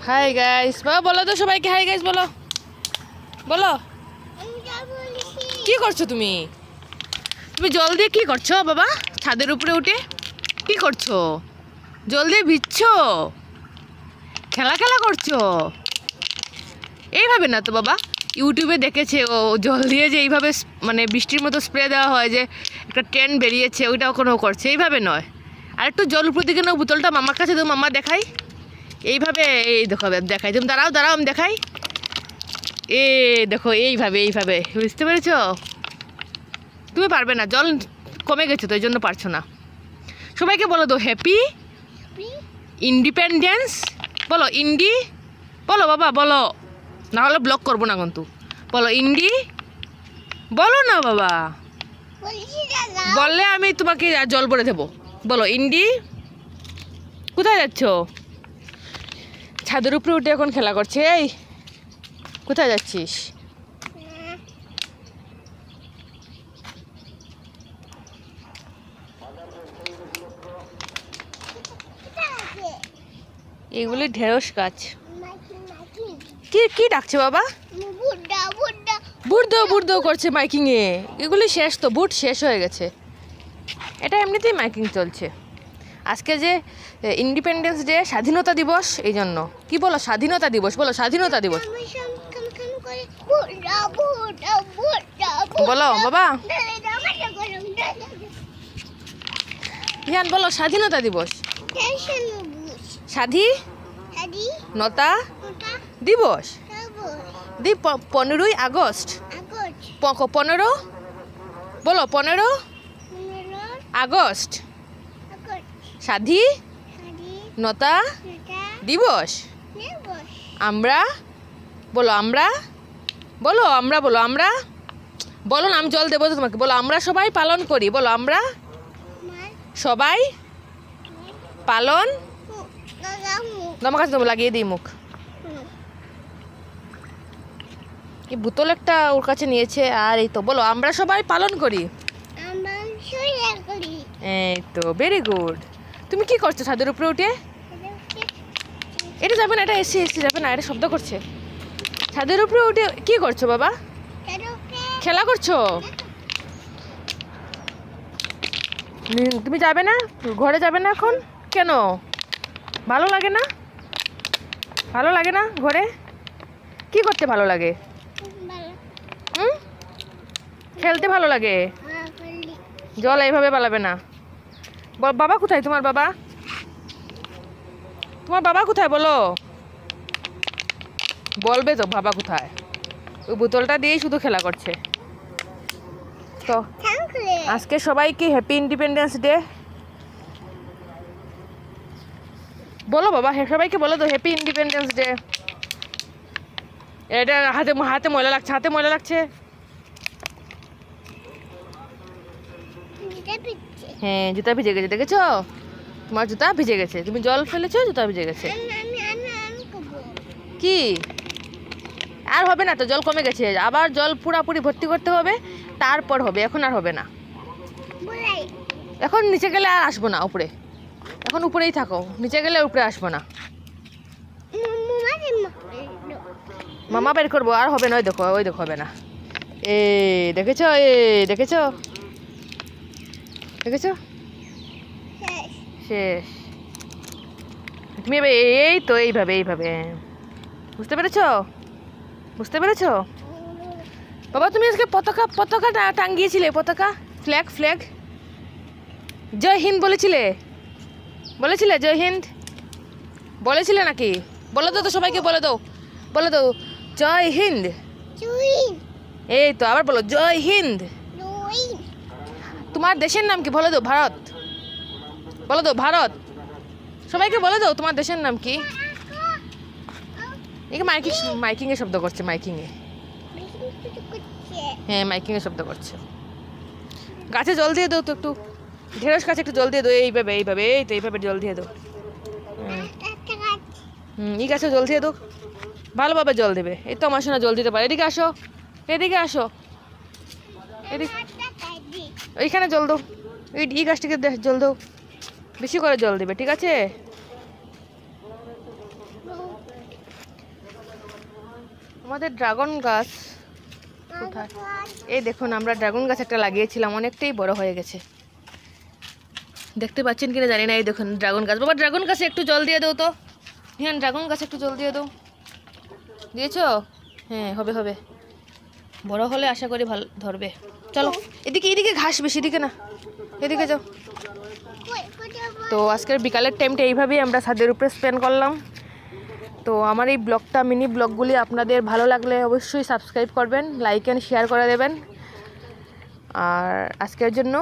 Hi guys, বাবা বলো তো সবাইকে হাই গাইস বলো। বলো কি করছো তুমি? তুমি জল দিয়ে কি করছো বাবা? ছাদের উপরে উঠে কি করছো? জল দিয়ে ভিজছো, খেলা খেলা করছো? এইভাবে না তো বাবা, ইউটিউবে দেখেছে ও জল দিয়ে যে এইভাবে মানে বৃষ্টির মতো স্প্রে দেওয়া হয়, যে একটা ট্রেন্ড বেরিয়েছে, ওইটাও কোনো করছে। এইভাবে নয়, আর একটু জল উপর দিকে নাও, বোতলটা মামার কাছে দেবো, মামা দেখাই। এইভাবে এই দেখো দেখাই, তুমি দাঁড়াও দাঁড়াও আমি দেখাই। এ দেখো এইভাবে এইভাবে, বুঝতে পেরেছ? তুমি পারবে না, জল কমে গেছে তো এই জন্য পারছো না। সবাইকে বলো তো হ্যাপি ইন্ডিপেন্ডেন্স। বলো ইন্ডি, বলো বাবা বলো, না হলে ব্লক করবো না কিন্তু। বলো ইন্ডি, বলো না বাবা, বললে আমি তোমাকে জল ভরে দেবো। বলো ইন্ডি। কোথায় যাচ্ছ? ছাদের উপরে উঠে এখন খেলা করছে। এই কোথায় যাচ্ছিস? এগুলি ঢেঁড়স গাছ। কি কি ডাকছে বাবা? বুট দাও করছে মাইকিং এ। এগুলি শেষ তো, বুট শেষ হয়ে গেছে। এটা এমনিতেই মাইকিং চলছে। আজকে যে ইন্ডিপেন্ডেন্স ডে, স্বাধীনতা দিবস, এই জন্য। কি বলো? স্বাধীনতা দিবস বলো, স্বাধীনতা দিবস বলো বাবা। ইয়ান বলো স্বাধীনতা দিবস, স্বাধীনতা দিবস। 15ই আগস্ট। 15 বলো, 15 আগস্ট স্বাধীনতা দিবস। আমরা বলো, আমরা বলো, আমরা বলো, আমরা বলো না, আমি জল দেবো তো তোমাকে। বলো আমরা সবাই পালন করি। বলো আমরা সবাই পালন, তোমার কাছে দেবো, লাগিয়ে দিই মুখ। এই বোতল একটা ওর কাছে নিয়েছে। আর এই তো বলো আমরা সবাই পালন করি। এই তো ভেরি গুড। তুমি কি করছো ছাদের উপরে উঠে? এটা যাবে না, এটা এসি যাবে না, এটা শব্দ করছে। ছাদের উপরে উঠে কি করছো বাবা? খেলা করছো? তুমি যাবে না ঘরে? যাবে না এখন? কেন? ভালো লাগে না? ভালো লাগে না ঘরে? কি করতে ভালো লাগে? খেলতে ভালো লাগে। জল এইভাবে পালাবে না। বাবা কোথায়? তোমার বাবা, তোমার বাবা কোথায় বলো? বলবে তো বাবা কোথায়। ওই বোতলটা দিয়েই শুধু খেলা করছে। তো আজকে সবাইকে হ্যাপি ইন্ডিপেন্ডেন্স ডে বলো বাবা। সবাইকে বলো তো হ্যাপি ইন্ডিপেন্ডেন্স ডে। এটা হাতে হাতে ময়লা লাগছে, হাতে ময়লা লাগছে। হ্যাঁ জুতা ভিজে গেছে, দেখেছো? তোমার জুতা ভিজে গেছে, তুমি জল ফেলেছো, জুতা ভিজে গেছে। কি আর হবে না তো, জল কমে গেছে। আবার জল পুরাপুরি ভর্তি করতে হবে, তারপর হবে। এখন আর হবে না। এখন নিচে গেলে আর আসবো না উপরে। এখন উপরেই থাকো, নিচে গেলে উপরে আসবো না। মামা বের করবো, আর হবে না। ওই দেখো, ওই দেখো, হবে না। এ দেখেছো? দেখেছো? দেখেছো? শেষ। তুমি এবার এই তো এইভাবে এইভাবে, বুঝতে পেরেছো? বুঝতে পেরেছো বাবা? তুমি আজকে পতাকা পতাকা টাঙ্গিয়েছিলে, পতাকা, ফ্ল্যাগ ফ্ল্যাগ। জয় হিন্দ বলেছিলে, বলেছিলে জয় হিন্দ বলেছিলে নাকি? বলে দাও তো সবাইকে, বলে দাও, বলে দাও জয় হিন্দ। এই তো আবার বলো জয় হিন্দ। তোমার দেশের নাম কি বলে দাও? ভারত বলে দাও, ভারত। সবাইকে বলে দাও তোমার দেশের নাম কি। এই মাইকিং এ শব্দ করছে, মাইকিং এ। হ্যাঁ মাইকিং এ শব্দ করছে। গাছে জল দিয়ে দাও তো একটু, ঢেঁড়স গাছে একটু জল দিয়ে দাও। এইভাবে এইভাবে, এই তো এইভাবে জল দিয়ে দাও। এই গাছে জল দিয়ে দাও, ভালোভাবে জল দেবে। এই তো আমার শোনা জল দিতে পারে। এদিকে আসো, এদিকে আসো, এদিকে, ওইখানে জল দাও। এই গাছটিকে জল দাও, বেশি করে জল দেবে, ঠিক আছে? আমাদের ড্রাগন গাছ কোথায়? এই দেখুন, আমরা ড্রাগন গাছ একটা লাগিয়েছিলাম, অনেকটাই বড় হয়ে গেছে। দেখতে পাচ্ছেন কিনা জানি না। এই দেখুন ড্রাগন গাছ। বাবা ড্রাগন গাছে একটু জল দিয়ে দাও তো। হ্যাঁ, ড্রাগন গাছে একটু জল দিয়ে দাও। দিয়েছো? হ্যাঁ, হবে হবে, বড় হলে আশা করি ভালো ধরবে। চলো এদিকে, এদিকে ঘাস বেশি, এদিকে না, এদিকে যাও। তো আজকের বিকালের টাইমটা এইভাবেই আমরা ছাদের উপরে স্পেন্ড করলাম। তো আমার এই ব্লগটা, মিনি ব্লগগুলি আপনাদের ভালো লাগলে অবশ্যই সাবস্ক্রাইব করবেন, লাইক অ্যান্ড শেয়ার করে দেবেন। আর আজকের জন্য